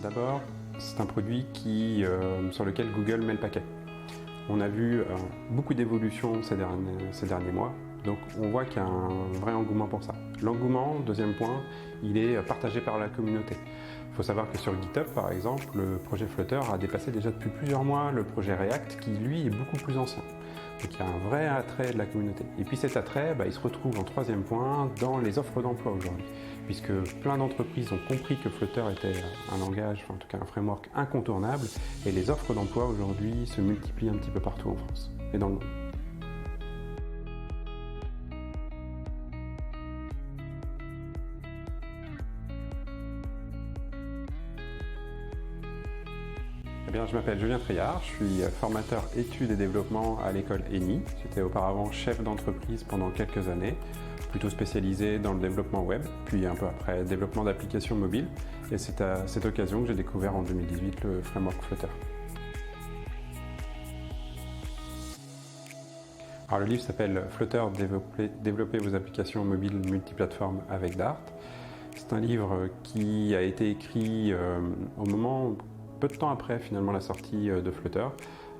D'abord, c'est un produit sur lequel Google met le paquet. On a vu beaucoup d'évolutions ces derniers mois, donc on voit qu'il y a un vrai engouement pour ça. L'engouement, deuxième point, il est partagé par la communauté. Il faut savoir que sur GitHub, par exemple, le projet Flutter a dépassé déjà depuis plusieurs mois le projet React, qui lui est beaucoup plus ancien. Donc il y a un vrai attrait de la communauté. Et puis cet attrait, il se retrouve en troisième point dans les offres d'emploi aujourd'hui, puisque plein d'entreprises ont compris que Flutter était un langage, en tout cas un framework incontournable, et les offres d'emploi aujourd'hui se multiplient un petit peu partout en France et dans le monde. Eh bien, je m'appelle Julien Triard, je suis formateur études et développement à l'école ENI. J'étais auparavant chef d'entreprise pendant quelques années, plutôt spécialisé dans le développement web, puis un peu après développement d'applications mobiles. Et c'est à cette occasion que j'ai découvert en 2018 le framework Flutter. Alors, le livre s'appelle Flutter, développer vos applications mobiles multiplateformes avec Dart. C'est un livre qui a été écrit au moment, peu de temps après finalement la sortie de Flutter,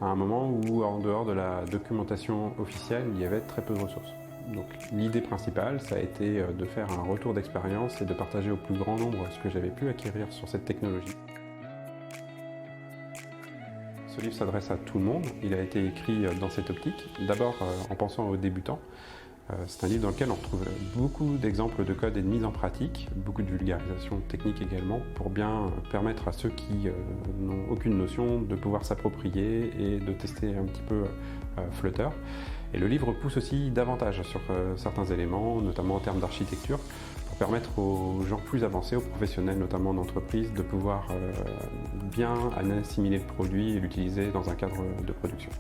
à un moment où en dehors de la documentation officielle, il y avait très peu de ressources. Donc l'idée principale, ça a été de faire un retour d'expérience et de partager au plus grand nombre ce que j'avais pu acquérir sur cette technologie. Ce livre s'adresse à tout le monde, il a été écrit dans cette optique, d'abord en pensant aux débutants. C'est un livre dans lequel on retrouve beaucoup d'exemples de code et de mise en pratique, beaucoup de vulgarisation technique également, pour bien permettre à ceux qui n'ont aucune notion de pouvoir s'approprier et de tester un petit peu Flutter. Et le livre pousse aussi davantage sur certains éléments, notamment en termes d'architecture, pour permettre aux gens plus avancés, aux professionnels notamment d'entreprise, de pouvoir bien assimiler le produit et l'utiliser dans un cadre de production.